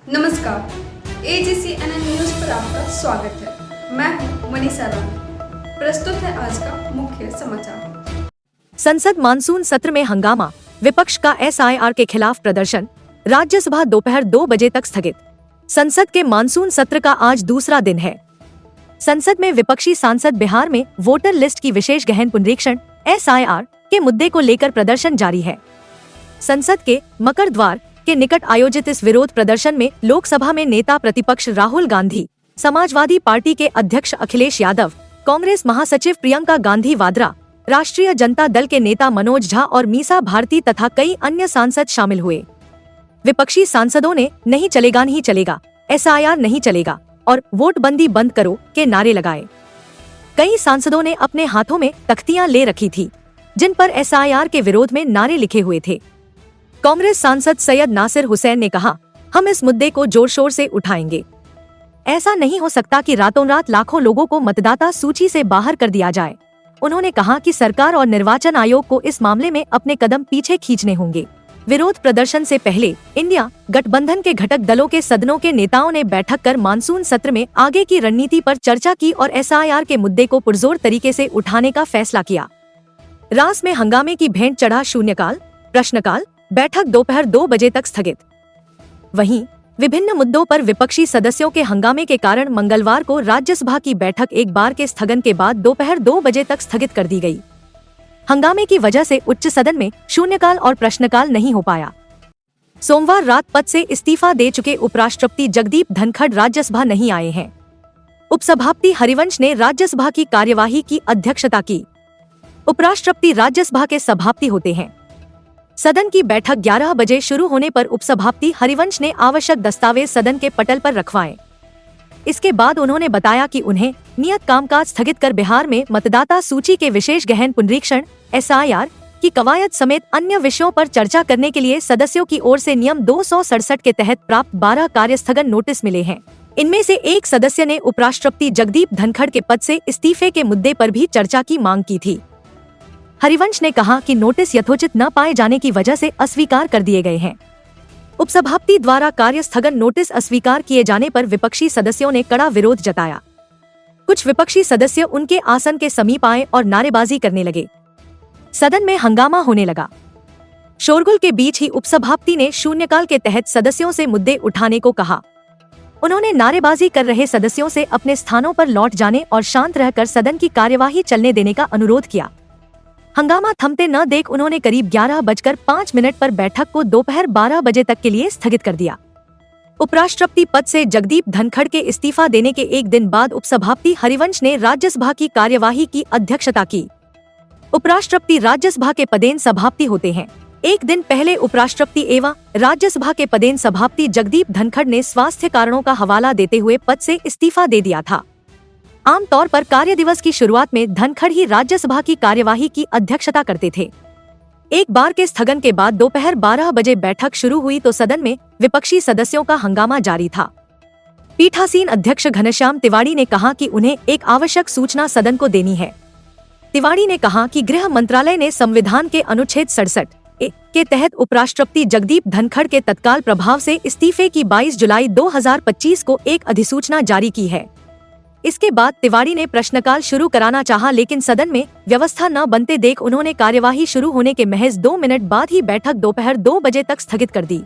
नमस्कार, AGCNN news पर आपका स्वागत है। मैं हूं मनीषा राम। प्रस्तुत है आज का मुख्य समाचार। संसद मानसून सत्र में हंगामा, विपक्ष का SIR के खिलाफ प्रदर्शन, राज्यसभा दोपहर 2 बजे तक स्थगित। संसद के मानसून सत्र का आज दूसरा दिन है। संसद में विपक्षी सांसद बिहार में वोटर लिस्ट की विशेष गहन पुनरीक्षण SIR के मुद्दे को लेकर प्रदर्शन जारी है। संसद के मकर द्वार के निकट आयोजित इस विरोध प्रदर्शन में लोकसभा में नेता प्रतिपक्ष राहुल गांधी, समाजवादी पार्टी के अध्यक्ष अखिलेश यादव, कांग्रेस महासचिव प्रियंका गांधी वाड्रा, राष्ट्रीय जनता दल के नेता मनोज झा और मीसा भारती तथा कई अन्य सांसद शामिल हुए। विपक्षी सांसदों ने नहीं चलेगा नहीं चलेगा, SIR नहीं चलेगा और वोटबंदी बंद करो के नारे लगाए। कई सांसदों ने अपने हाथों में तख्तियां ले रखी थी, जिन पर SIR के विरोध में नारे लिखे हुए थे। कांग्रेस सांसद सैयद नासिर हुसैन ने कहा, हम इस मुद्दे को जोर शोर से उठाएंगे। ऐसा नहीं हो सकता कि रातों रात लाखों लोगों को मतदाता सूची से बाहर कर दिया जाए। उन्होंने कहा कि सरकार और निर्वाचन आयोग को इस मामले में अपने कदम पीछे खींचने होंगे। विरोध प्रदर्शन से पहले इंडिया गठबंधन के घटक दलों के सदनों के नेताओं ने बैठक कर मानसून सत्र में आगे की रणनीति पर चर्चा की और SIR के मुद्दे को पुरजोर तरीके से उठाने का फैसला किया। रास में हंगामे की भेंट चढ़ा शून्यकाल, प्रश्नकाल, बैठक दोपहर 2 बजे तक स्थगित। वहीं विभिन्न मुद्दों पर विपक्षी सदस्यों के हंगामे के कारण मंगलवार को राज्यसभा की बैठक एक बार के स्थगन के बाद दोपहर 2 बजे तक स्थगित कर दी गई। हंगामे की वजह से उच्च सदन में शून्यकाल और प्रश्नकाल नहीं हो पाया। सोमवार रात पद से इस्तीफा दे चुके उपराष्ट्रपति जगदीप धनखड़ राज्यसभा नहीं आए हैं। उपसभापति हरिवंश ने राज्यसभा की कार्यवाही की अध्यक्षता की। उपराष्ट्रपति राज्यसभा के सभापति होते हैं। सदन की बैठक 11 बजे शुरू होने पर उपसभापति हरिवंश ने आवश्यक दस्तावेज सदन के पटल पर रखवाए। इसके बाद उन्होंने बताया कि उन्हें नियत कामकाज स्थगित कर बिहार में मतदाता सूची के विशेष गहन पुनरीक्षण SIR की कवायद समेत अन्य विषयों पर चर्चा करने के लिए सदस्यों की ओर से नियम 267 के तहत प्राप्त 12 कार्यस्थगन नोटिस मिले हैं। इनमें से एक सदस्य ने उपराष्ट्रपति जगदीप धनखड़ के पद से इस्तीफे के मुद्दे पर भी चर्चा की मांग की थी। हरिवंश ने कहा कि नोटिस यथोचित न पाए जाने की वजह से अस्वीकार कर दिए गए हैं। उपसभापति द्वारा कार्यस्थगन नोटिस अस्वीकार किए जाने पर विपक्षी सदस्यों ने कड़ा विरोध जताया। कुछ विपक्षी सदस्य उनके आसन के समीप आए और नारेबाजी करने लगे। सदन में हंगामा होने लगा। शोरगुल के बीच ही उपसभापति ने शून्यकाल के तहत सदस्यों से मुद्दे उठाने को कहा। उन्होंने नारेबाजी कर रहे सदस्यों से अपने स्थानों पर लौट जाने और शांत रहकर सदन की कार्यवाही चलने देने का अनुरोध किया। हंगामा थमते न देख उन्होंने करीब 11:05 पर बैठक को दोपहर 12 बजे तक के लिए स्थगित कर दिया। उपराष्ट्रपति पद से जगदीप धनखड़ के इस्तीफा देने के एक दिन बाद उपसभापति हरिवंश ने राज्यसभा की कार्यवाही की अध्यक्षता की। उपराष्ट्रपति राज्यसभा के पदेन सभापति होते हैं। एक दिन पहले उपराष्ट्रपति एवं राज्यसभा के पदेन सभापति जगदीप धनखड़ ने स्वास्थ्य कारणों का हवाला देते हुए पद से इस्तीफा दे दिया था। आमतौर पर कार्य दिवस की शुरुआत में धनखड़ ही राज्यसभा की कार्यवाही की अध्यक्षता करते थे। एक बार के स्थगन के बाद दोपहर 12 बजे बैठक शुरू हुई तो सदन में विपक्षी सदस्यों का हंगामा जारी था। पीठासीन अध्यक्ष घनश्याम तिवाड़ी ने कहा कि उन्हें एक आवश्यक सूचना सदन को देनी है। तिवाड़ी ने कहा कि गृह मंत्रालय ने संविधान के अनुच्छेद 67 के तहत उपराष्ट्रपति जगदीप धनखड़ के तत्काल प्रभाव से इस्तीफे की 22 जुलाई 2025 को एक अधिसूचना जारी की है। इसके बाद तिवाड़ी ने प्रश्नकाल शुरू कराना चाहा, लेकिन सदन में व्यवस्था न बनते देख उन्होंने कार्यवाही शुरू होने के महज 2 मिनट बाद ही बैठक दोपहर 2 बजे तक स्थगित कर दी।